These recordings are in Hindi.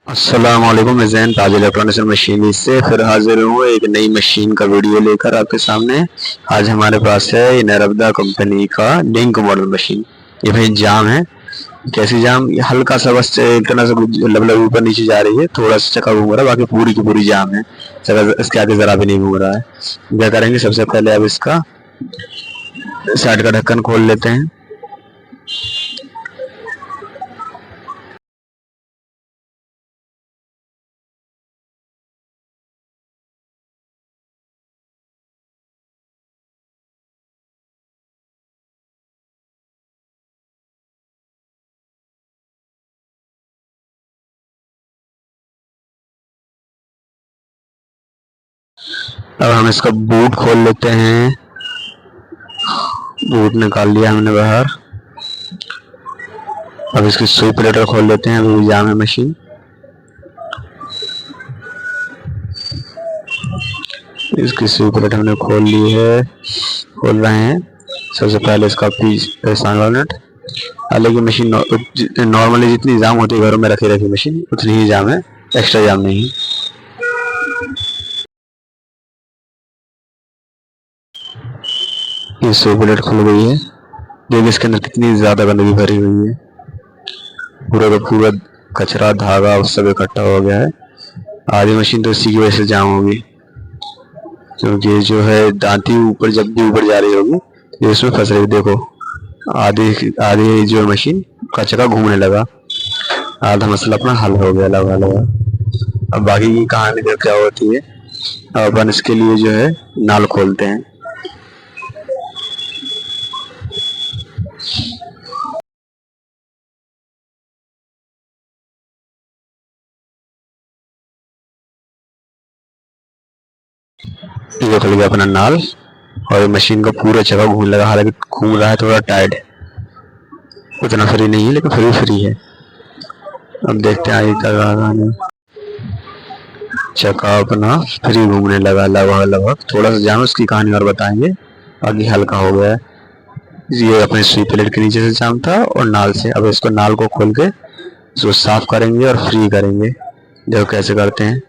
अस्सलामुअलैकुम। मैं जैन ताज इलेक्ट्रॉनिक्स मशीन से फिर हाजिर हूँ एक नई मशीन का वीडियो लेकर आपके सामने। आज हमारे पास है ये नरबदा कंपनी का लिंक मॉडल मशीन। ये भाई जाम है। कैसी जाम? ये हल्का सा बस इतना सा लबलब ऊपर नीचे जा रही है, थोड़ा सा चक्का घूम रहा है, बाकी पूरी की पूरी जाम है। इसके आगे जरा भी नहीं घूम रहा है। क्या करेंगे, सबसे पहले अब इसका साइड का ढक्कन खोल लेते हैं। अब हम इसका बूट खोल लेते हैं। बूट निकाल लिया हमने बाहर। अब इसकी सुई प्लेटर खोल लेते हैं। अभी जाम है मशीन। इसकी सुई प्लेट हमने खोल ली है, खोल रहे हैं। सबसे पहले इसका पीस सांगल नट। हालांकि मशीन नॉर्मली जितनी जाम होती है घरों में रखी रखी मशीन उतनी ही जाम है, एक्स्ट्रा जाम नहीं। ये सुई प्लेट खुल गई है। देखिए इसके अंदर कितनी ज्यादा गंदगी भरी हुई है। पूरा का पूरा कचरा धागा सब इकट्ठा हो गया है। आधी मशीन तो इसी की वजह से जाम होगी, क्योंकि जो है दांती ऊपर जब भी ऊपर जा रही होगी ये इसमें फंस रही। देखो आधी आधी जो मशीन का चक्का घूमने लगा। आधा मसला अपना हल हो गया, लगा लगा। अब बाकी की कहानी जो क्या होती है, अब अपन इसके लिए जो है नाल खोलते हैं। ये खुल गया अपना नाल और मशीन का पूरा जगह घूमने लगा। हालांकि घूम रहा है थोड़ा टाइट, उतना फ्री नहीं है लेकिन फिर भी फ्री है। अब देखते हैं आगे क्या गाने। चक्का अपना फ्री घूमने लगा लगभग लगभग। थोड़ा सा जाम, उसकी कहानी और बताएंगे। आगे हल्का हो गया है। ये अपने सुई प्लेट के नीचे से जाम था और नाल से। अब इसको नाल को खोल के इसको साफ करेंगे और फ्री करेंगे। देखो कैसे करते हैं।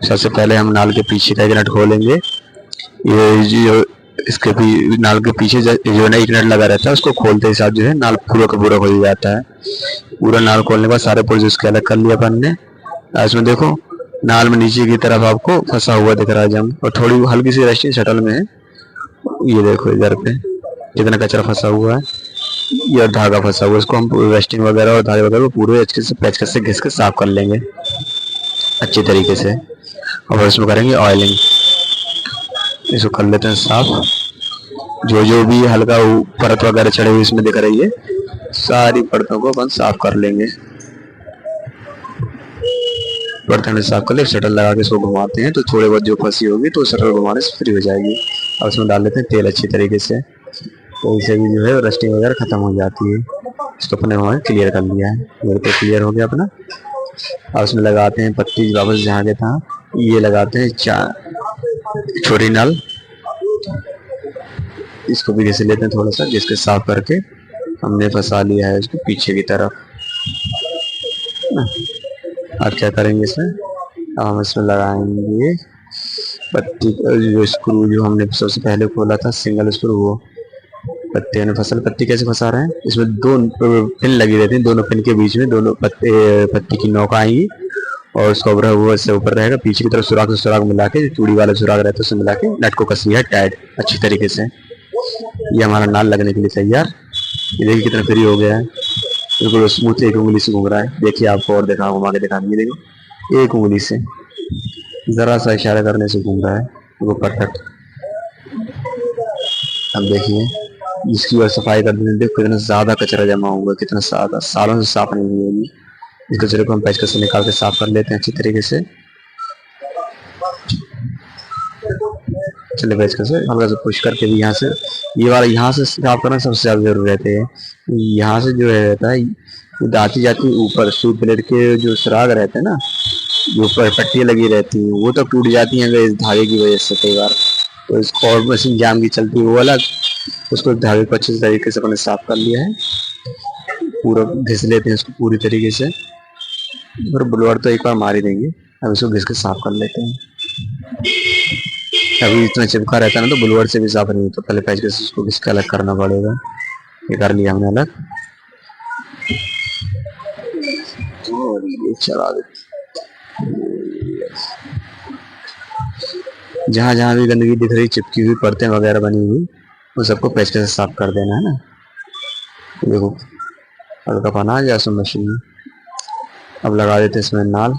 सबसे पहले हम नाल के पीछे का एक नट खोलेंगे। ये जो इसके भी नाल के पीछे जो है ना एक नट लगा रहता है, उसको खोलते ही साथ जो है नाल पूरा का पूरा खुल जाता है। पूरा नाल खोलने के बाद सारे पुर्जे उसके अलग कर लिया अपन ने। इसमें देखो नाल में नीचे की तरफ आपको फंसा हुआ दिख रहा है जंग, और थोड़ी हल्की सी रस्टिंग शटल में है। ये देखो इधर पे कितना कचरा फंसा हुआ है। ये धागा फंसा हुआ है, इसको हम रेस्टिंग वगैरह और धागे वगैरह को पूरे अच्छे से पेचकस से घिस के साफ कर लेंगे अच्छे तरीके से। और इसमें करेंगे ऑयलिंग। इसको कर लेते हैं साफ। जो जो भी हल्का परत वगैरह चढ़े हुई इसमें दिख रही है, सारी परतों को अपन साफ कर लेंगे। बर्तन में साफ कर ले, शटल लगा के इसको घुमाते हैं तो थोड़े बहुत जो फंसी होगी तो शटल घुमाने से फ्री हो जाएगी। और उसमें डाल लेते हैं तेल अच्छी तरीके से, तो इससे भी जो है रस्टिंग वगैरह खत्म हो जाती है। इसको अपने वहाँ क्लियर कर लिया है, मेरे को क्लियर हो गया अपना। और उसमें लगाते हैं पत्ती वापस जहाँ के था। ये लगाते हैं छोटी नाल। इसको भी घिस लेते हैं थोड़ा सा, जिसके साफ करके हमने फंसा लिया है इसको पीछे की तरफ। अब क्या करेंगे इसमें, अब हम इसमें लगाएंगे पत्ती जो स्क्रू जो हमने सबसे पहले खोला था सिंगल स्क्रू, वो पत्ते ने फसल। पत्ती कैसे फंसा रहे हैं, इसमें दो पिन लगी रहती हैं, दोनों पिन के बीच में दोनों पत्ती की नोक आएंगी और उसका वो इससे ऊपर रहेगा। पीछे की तरफ सुराख से सुराख मिला के, चूड़ी वाला सुराख रहता है उससे मिला के नट को कस लिया है टाइट अच्छी तरीके से। ये हमारा नाल लगने के लिए तैयार। ये देखिए कितना फ्री हो गया है, बिल्कुल स्मूथ एक उंगली से घूम रहा है। देखिए आपको और देखा घुमा के दिखा देंगे। देखो एक उंगली से जरा सा इशारा करने से घूम रहा है वो परफेक्ट। अब देखिए इसकी और सफाई कर देते, देखो कितना ज्यादा कचरा जमा हुआ है, कितना ज्यादा सालों से साफ नहीं हुई होगी। इस कचरे को हम पेचकस से निकाल के साफ कर लेते हैं अच्छी तरीके से। चले पेचकस से हल्का सा पुश करके भी यहाँ से, ये वाला यहाँ से साफ करना सबसे ज्यादा जरूरी रहते हैं। यहाँ से जो है रहता है दाती जाती ऊपर सुई प्लेट के जो सुराग रहते हैं ना, जो ऊपर पट्टियाँ लगी रहती हैं वो तो टूट जाती हैं इस धागे की वजह से कई बार। तो इसको और मशीन जाम की चलती है वो अलग, उसको धागे को अच्छे तरीके से अपने साफ कर लिया है। पूरा घिस लेते हैं इसको पूरी तरीके से। और ब्लोअर तो एक बार मार ही देंगे। अब इसको घिस के साफ कर लेते हैं। अभी इतना चिपका रहता है ना तो ब्लोअर से भी साफ नहीं होता, पहले पेचकस इसको घिस के अलग करना पड़ेगा। ये कर लिया हमने अलग और ये चला देते। जहाँ जहाँ भी गंदगी दिख रही, चिपकी हुई परतें वगैरह बनी हुई, वो सबको पेचकस से साफ कर देना है ना। देखो हल्का पाना आ गया उसमें मशीन में। अब लगा देते इसमें नाल।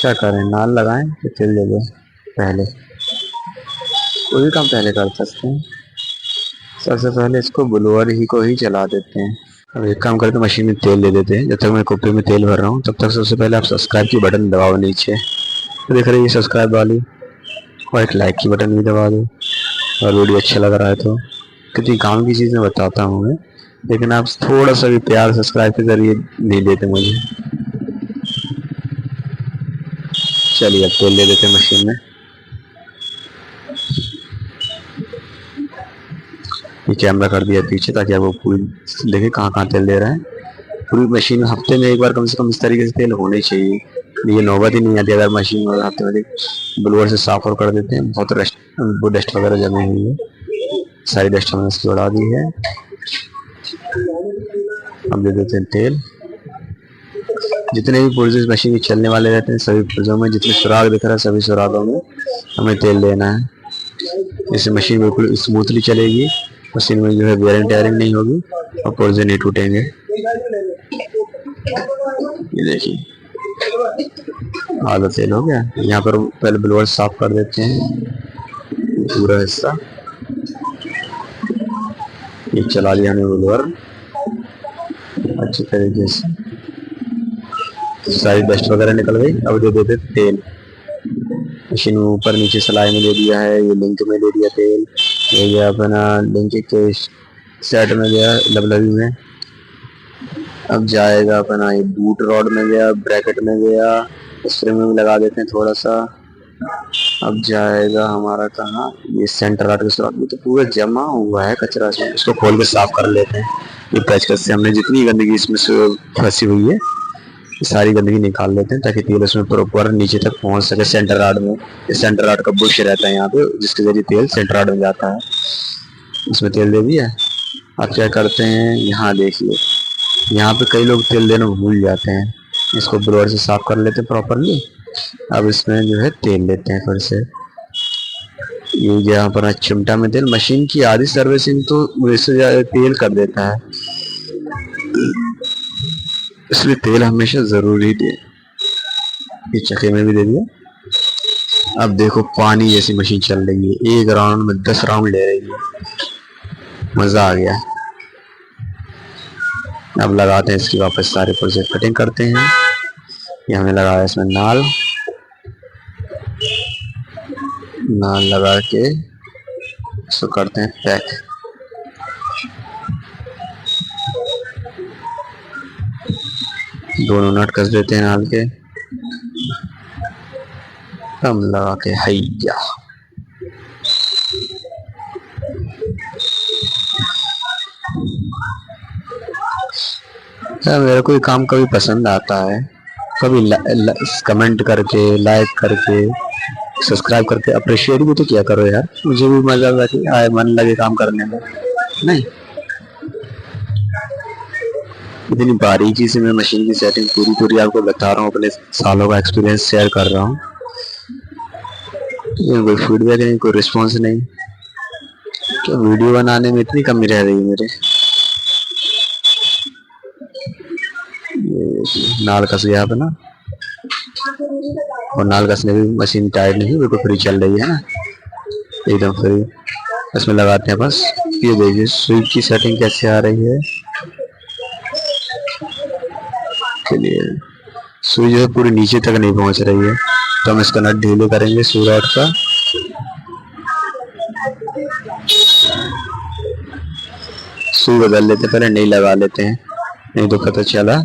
क्या करें, नाल लगाएं कि तेल दे दें? पहले कोई भी काम पहले कर सकते हैं। सबसे पहले इसको ब्लोअर ही को ही चला देते हैं। अब एक काम करके मशीन में तेल दे देते हैं। जब तक मैं कुप्पी में तेल भर रहा हूँ तब तक सबसे पहले आप सब्सक्राइब की बटन दबाओ नीचे, तो देख रही है सब्सक्राइब वाली, और एक लाइक की बटन भी दबा दो। और वीडियो अच्छा लग रहा है तो, कितनी काम की चीज़ मैं बताता हूँ मैं, लेकिन आप थोड़ा सा भी प्यार सब्सक्राइब के जरिए नहीं देते मुझे। चलिए अब तेल ले देते हैं मशीन में। ये कैमरा कर दिया पीछे ताकि आप वो पूरी देखे कहाँ कहाँ तेल दे रहा है। पूरी मशीन हफ्ते में एक बार कम से कम इस तरीके से तेल होना ही चाहिए। ये नौबत ही नहीं आती अगर मशीन में हफ्ते में ब्लोअर से साफ और कर देते हैं। बहुत डस्ट वगैरह जमी हुई है, सारी डस्ट हमने इसकी उड़ा दी है। अब दे देते हैं तेल। जितने भी पुर्जे मशीन के चलने वाले रहते हैं सभी पुर्जों में जितने सुराग दिख रहा है सभी सुरागों में हमें तेल देना है। इससे मशीन बिल्कुल स्मूथली चलेगी, मशीन में जो है वेयरिंग टेयरिंग नहीं होगी और पुर्जे नहीं टूटेंगे। ये देखिए आधा तेल हो गया। यहाँ पर पहले ब्लोअर साफ कर देते हैं पूरा हिस्सा। ये चला लिया हमने ब्लोअर अच्छी तरीके से, सारी डस्ट वगैरह निकल गई। अब दे देते तेल। मशीन में ऊपर नीचे सिलाई में दे दिया है, ये लिंक में दे दिया तेल, ये गया अपना लिंक के सेट में गया लबलबी में। अब जाएगा अपना ये बूट रॉड में गया, ब्रैकेट में गया, स्प्रिंग में भी लगा देते हैं थोड़ा सा। अब जाएगा हमारा कहाँ, ये सेंटर राड के सुराख में तो पूरा जमा हुआ है कचरा से, इसको खोल के साफ कर लेते हैं। ये पेचकस से हमने जितनी गंदगी इसमें फंसी हुई है सारी गंदगी निकाल लेते हैं ताकि तेल उसमें प्रॉपर नीचे तक पहुंच सके सेंटर राड में। इस सेंटर राड का बुश रहता है यहाँ पे जिसके जरिए तेल सेंटर राड में जाता है। इसमें तेल दे दिया। अब क्या करते हैं, यहाँ देखिए यहाँ पे कई लोग तेल देना भूल जाते हैं। इसको ब्लोअर से साफ कर लेते हैं प्रॉपरली। अब इसमें जो है तेल लेते हैं फिर से। ये यहाँ पर चिमटा में तेल। मशीन की आधी सर्विसिंग तो इससे ज्यादा तेल कर देता है, इसलिए तेल हमेशा जरूरी दे। ये चक्के में भी दे दिया। अब देखो पानी जैसी मशीन चल रही है, एक राउंड में 10 राउंड ले रही है, मजा आ गया। अब लगाते हैं इसकी वापस सारे पुर्जे कटिंग करते हैं। ये हमने लगाया इसमें नाल लगा के इसको करते हैं पैक। दोनों नट कस देते हैं नाल के, हम लगा के हैया। मेरे को ये काम कभी पसंद आता है, कभी कमेंट करके, लाइक करके, सब्सक्राइब करके अप्रिशिएट भी तो किया करो यार, मुझे भी मजा आए, मन लगे काम करने में। नहीं इतनी बारीकी से मैं मशीन की सेटिंग पूरी आपको बता रहा हूँ, अपने सालों का एक्सपीरियंस शेयर कर रहा हूँ। कोई फीडबैक नहीं, कोई रिस्पॉन्स नहीं, तो वीडियो बनाने में इतनी कमी रह रही है मेरे। नाल कस गया अपना, और नाल कसने भी मशीन टाइट नहीं, बिल्कुल फ्री चल रही है ना, एकदम फ्री। इसमें लगाते हैं बस। ये देखिए सुई की सेटिंग कैसे आ रही है। चलिए सुई जो है पूरी नीचे तक नहीं पहुंच रही है, तो हम इसका नट ढीले करेंगे सुई रॉड का। सुई बदल लेते, पहले नहीं लगा लेते हैं, नहीं तो पता चला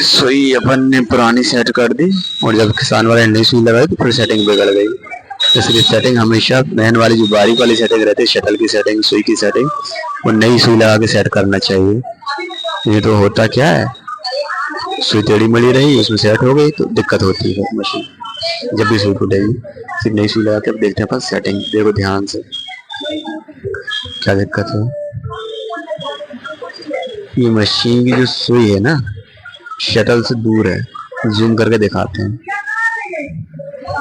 सुई अपन ने पुरानी सेट कर दी, और जब किसान वाले नई सुई लगाई तो फिर सेटिंग बिगड़ गई। इसलिए सेटिंग हमेशा मैन वाली जो बारीक वाली सेटिंग रहती है, शटल की सेटिंग, सुई की सेटिंग, वो नई सुई लगा के सेट करना चाहिए। ये तो होता क्या है, सुई टेढ़ी मड़ी रही, उसमें सेट हो गई तो दिक्कत होती है मशीन। जब भी सुई टूटेगी फिर नई सुई लगा के देखते हैं अपन सेटिंग। देखो ध्यान से क्या दिक्कत है। ये मशीन की जो सुई है ना शटल से दूर है, जूम करके दिखाते हैं।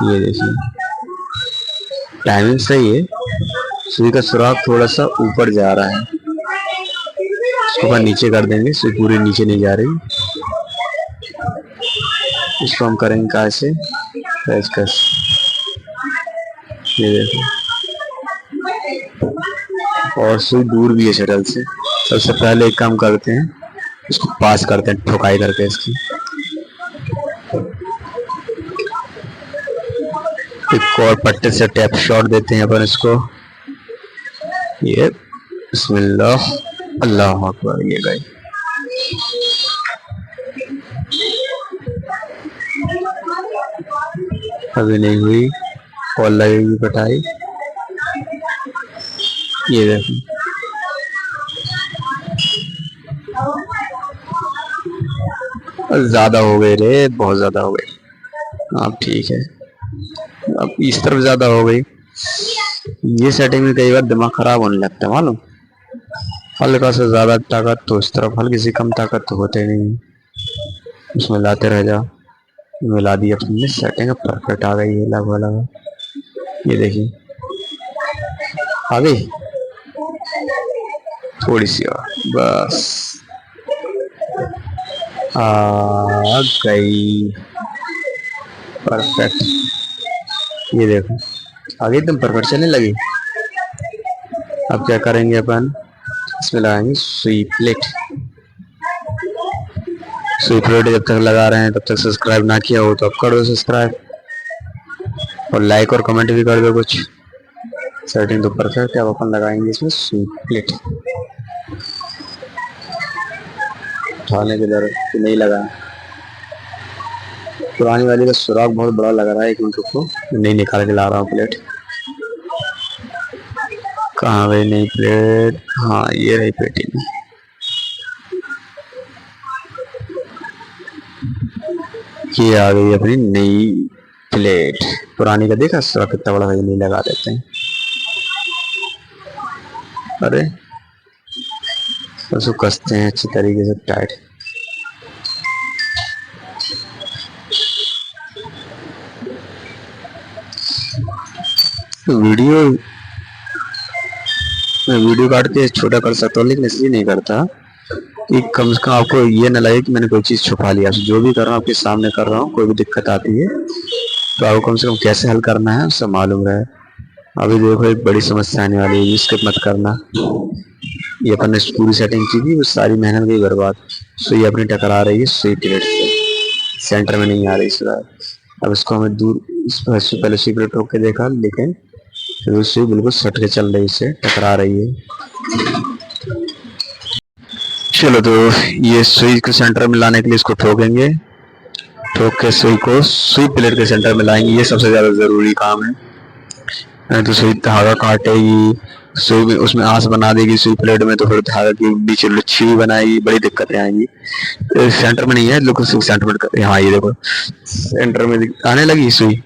ये देखिए टाइमिंग सही है, सुई का सुराख थोड़ा सा ऊपर जा रहा है, इसको अपन नीचे कर देंगे, सुई पूरी नीचे नहीं जा रही। इसको हम करेंगे कैसे, पेचकस। ये देखो और सुई दूर भी है शटल से। सबसे पहले एक काम करते हैं, इसको पास करते हैं ठोकाई करके इसकी। एक और पट्टे से टैप शॉट देते हैं अपन इसको। ये बिस्मिल्लाह अल्लाह अकबर। ये गई, अभी नहीं हुई और लगेगी कटाई। ये देखो ज्यादा हो गई रे, बहुत ज्यादा हो गई। अब ठीक है, अब इस तरफ ज्यादा हो गई। ये सेटिंग में कई बार दिमाग खराब होने लगता है मालूम। हल्का से ज्यादा ताकत तो इस तरफ, हल्की सी कम ताकत तो होते नहीं, उसमें लाते रह जाओ। मिला दी अपनी सेटिंग परफेक्ट आ गई है लगभग। ये देखिए आ गई, थोड़ी सी और बस आ गई परफेक्ट। ये देखो आ गई एकदम परफेक्ट चलने लगी। अब क्या करेंगे अपन, इसमें लगाएंगे सुई प्लेट। सुई प्लेट जब तक लगा रहे हैं तब तक सब्सक्राइब ना किया हो तो अब कर दो सब्सक्राइब, और लाइक और कमेंट भी कर दो कुछ। सेटिंग तो परफेक्ट है। अब अपन लगाएंगे इसमें सुई प्लेट। उठाने की जरूरत नहीं लगा, पुरानी वाली का सुराख बहुत बड़ा लग रहा है। एक मिनट को नहीं निकाल के ला रहा हूँ प्लेट। कहाँ गई नई प्लेट, हाँ ये रही पेटी में। ये आ गई अपनी नई प्लेट। पुरानी का देखा सुराख कितना बड़ा है, नहीं लगा देते हैं। अरे उसको कसते हैं अच्छी तरीके से टाइट। वीडियो काट के छोटा कर सकता हूँ, लेकिन इसलिए नहीं करता कि कम से कम आपको ये न लगे कि मैंने कोई चीज़ छुपा लिया। जो भी कर रहा हूँ आपके सामने कर रहा हूँ। कोई भी दिक्कत आती है तो आपको कम से कम कैसे हल करना है सब मालूम रहे। अभी देखो एक बड़ी समस्या आने वाली है, स्किप मत करना। ये अपन ने पूरी सेटिंग की थी, वो सारी मेहनत गई बर्बाद। सुई अपनी टकरा रही है सुई प्लेट से, सेंटर में नहीं आ रही सुराख। अब इसको हमें दूर पहले सुई प्लेट रोक के देखा, लेकिन फिर सुई बिल्कुल सट के चल रही से टकरा रही है। चलो तो ये सुई के सेंटर में लाने के लिए इसको ठोकेंगे, ठोक के सुई को सुई प्लेट के सेंटर में लाएंगे। ये सबसे ज्यादा जरूरी काम है, नहीं तो सुई धागा काटेगी, सुई में उसमें आंच बना देगी सुई प्लेट में, तो फिर धागा की नीचे लच्छी बनाएगी, बड़ी दिक्कतें आएंगी। सेंटर में नहीं है, लोग सेंटर में, हाँ ये देखो सेंटर में आने लगी सुई।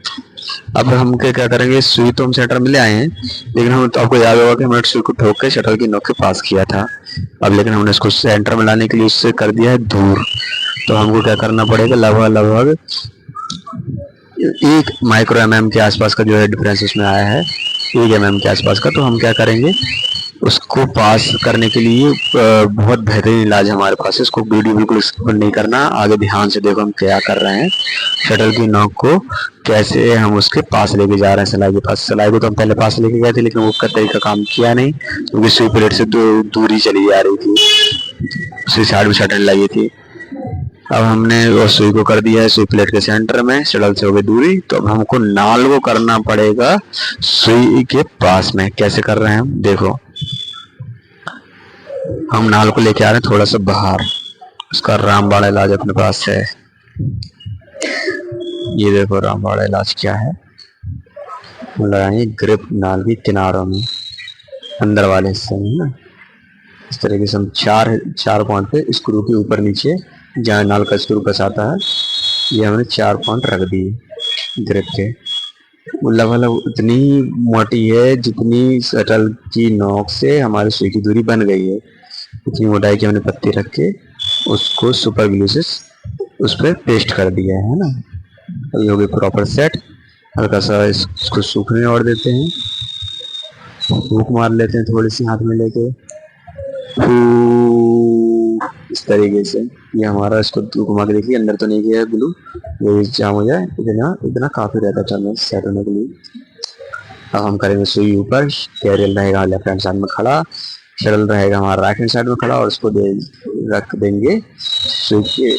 अब हम क्या करेंगे, सुई तो हम सेंटर में ले आए हैं, लेकिन हम तो आपको याद होगा कि हमने सुई को ठोक के शटल की नोक के पास किया था। अब लेकिन हमने इसको सेंटर में लाने के लिए उससे कर दिया है दूर। तो हमको क्या करना पड़ेगा, लगभग 1 माइक्रो mm के आसपास का जो है डिफरेंस उसमें आया है, 1 mm के आसपास का। तो हम क्या करेंगे, उसको पास करने के लिए बहुत बेहतरीन इलाज हमारे पास है। इसको वीडियो बिल्कुल स्किप नहीं करना, आगे ध्यान से देखो हम क्या कर रहे हैं। शटल की नोक को कैसे हम उसके पास लेके जा रहे हैं, सिलाई के पास। सिलाई को तो हम पहले पास लेके गए थे, लेकिन वो का तरीका काम किया नहीं, क्योंकि सुई प्लेट से दूरी चली जा रही थी, उसी साइड में शटल लगी थी। अब हमने वो सुई को कर दिया है सुई प्लेट के सेंटर में, शटल से हो गई दूरी। तो अब हमको नाल को करना पड़ेगा सुई के पास में। कैसे कर रहे हैं हम देखो, हम नाल को लेके आ रहे हैं थोड़ा सा बाहर। उसका रामबाण इलाज अपने पास है। ये देखो रामबाण इलाज क्या है, लगाएंगे ग्रिप नाल की किनारों में, अंदर वाले हिस्से में ना। इस तरीके से हम चार चार पॉइंट पे स्क्रू के ऊपर नीचे जहाँ नाल का स्क्रू फंसाता है, ये हमने 4 पॉइंट रख दिए ग्रिप के। मतलब इतनी मोटी है जितनी शटल की नोक से हमारी सुई की दूरी बन गई है, इतनी मोटाई की हमने पत्ती रख के उसको सुपर ग्लू से उस पर पेस्ट कर दिया है ना। ये हो गई प्रॉपर सेट। हल्का सा इसको सूखने और देते हैं, फूंक मार लेते हैं थोड़ी सी हाथ में लेके, इस तरीके से। ये हमारा, इसको घुमा के देखिए, अंदर तो नहीं गया है ग्लू, ये जाम हो जाए इतना इतना काफी रहता है सेट होने के लिए। अब हम करेंगे सुई ऊपर, कैरियल रहेगा लेफ्ट हैंड साइड में खड़ा, शटल रहेगा हमारा राइट हैंड साइड में खड़ा, और उसको रख देंगे सुई के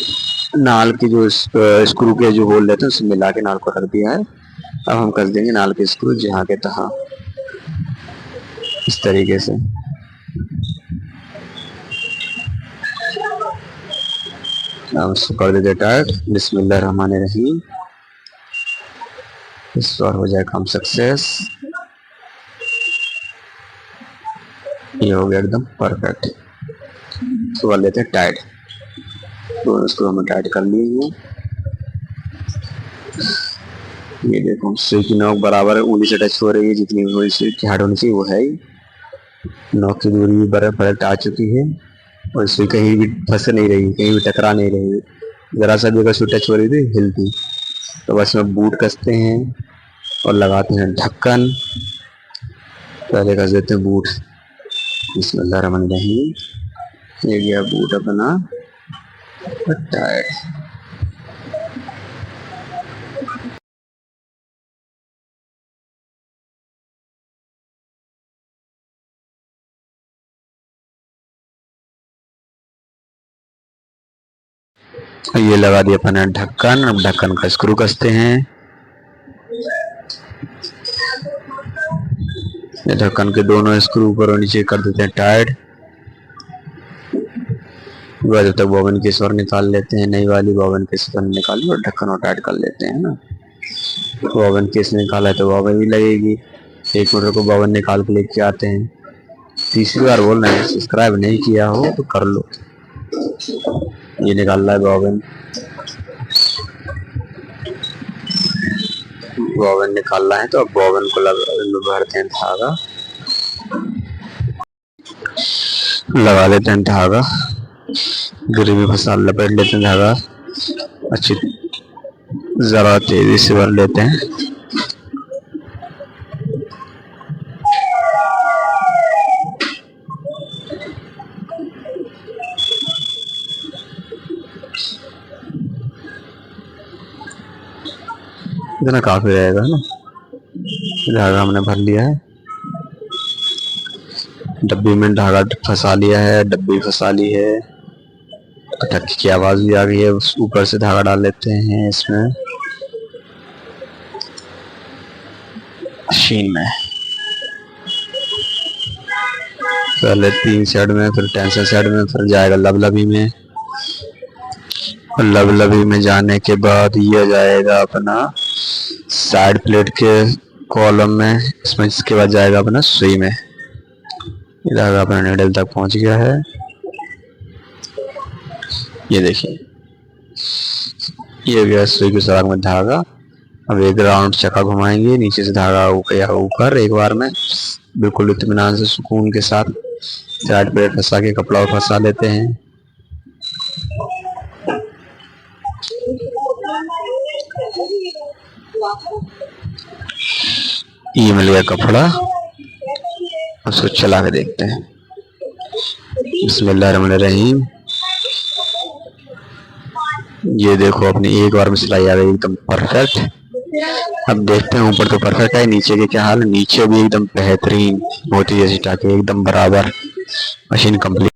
नाल के जो स्क्रू के जो होल रहते हैं उससे मिला के नाल को रख दिया है। अब हम कस देंगे नाल के स्क्रू जहाँ के तहाँ, इस तरीके से। हम इसको कर देते टाइट। बिस्मिल्लाह रहमान रहीम। इस बार हो जाए काम सक्सेस। ये हो गया एकदम परफेक्ट। इसको कर लेते हैं टाइट। तो इसको हमने टाइट कर लिए। ये देखो सुई की नोक बराबर उंगली से टच हो रही है, जितनी उंगली से हार्ड होनी चाहिए वो है ही। नोक की दूरी भी बराबर आ चुकी है और सुई कहीं भी फंस नहीं रही, कहीं भी टकरा नहीं रही। जरा सा भी अगर सुई टच हो रही थी हिलती। तो बस में बूट कसते हैं और लगाते हैं ढक्कन। पहले कस देते हैं बूट। बिस्मिल्लाह रहमान रहीम। ये गया बूट अपना टाइट। ये लगा दिया अपने ढक्कन। अब ढक्कन का स्क्रू कसते हैं। ये ढक्कन के दोनों स्क्रू ऊपर और नीचे कर देते हैं टाइट। जब तक बॉबिन केस और निकाल लेते हैं, नई वाली बॉबिन केस निकाल और ढक्कन और टाइट कर लेते हैं ना। बॉबिन केस निकाला है तो बॉबिन भी लगेगी। एक मिनट को बॉबिन निकाल के लेके आते हैं। तीसरी बार बोल रहे हैं, सब्सक्राइब नहीं किया हो तो कर लो। ये निकाल रहा है बॉबिन। बॉबिन निकालना है तो अब बॉबिन को भरते हैं धागा, लगा लेते हैं धागा, गिरी में फंसा लपेट लेते हैं धागा, अच्छी जरा तेजी से भर लेते हैं। इतना काफी रहेगा ना। धागा हमने भर लिया है, डब्बी में धागा फंसा लिया है, डब्बी फंसा ली है। टक्की की आवाज भी आ गई है। ऊपर से धागा डाल लेते हैं इसमें मशीन में। पहले 3 साइड में, फिर टेंशन साइड में, फिर जाएगा लबलबी में। और लबलबी में जाने के बाद ये जाएगा अपना साइड प्लेट के कॉलम में। इसमें इसके बाद जाएगा अपना सुई में। ये धागा अपना नीडल तक पहुंच गया है। ये देखिए, ये गया सुई के सुराख में धागा। अब एक राउंड चक्का घुमाएंगे, नीचे से धागा ऊपर एक बार में, बिल्कुल इत्मीनान से सुकून के साथ साइड प्लेट फंसा के कपड़ा और फंसा लेते हैं। ये मिल गया कपड़ा, उसको चला के देखते हैं। बिस्मिल्लाह रहमान रहीम। ये देखो अपनी एक बार में सिलाई आ गई एकदम परफेक्ट। अब देखते हैं ऊपर तो परफेक्ट है, नीचे के क्या हाल है। नीचे भी एकदम बेहतरीन, मोती जैसी टाके एकदम बराबर। Machine complete.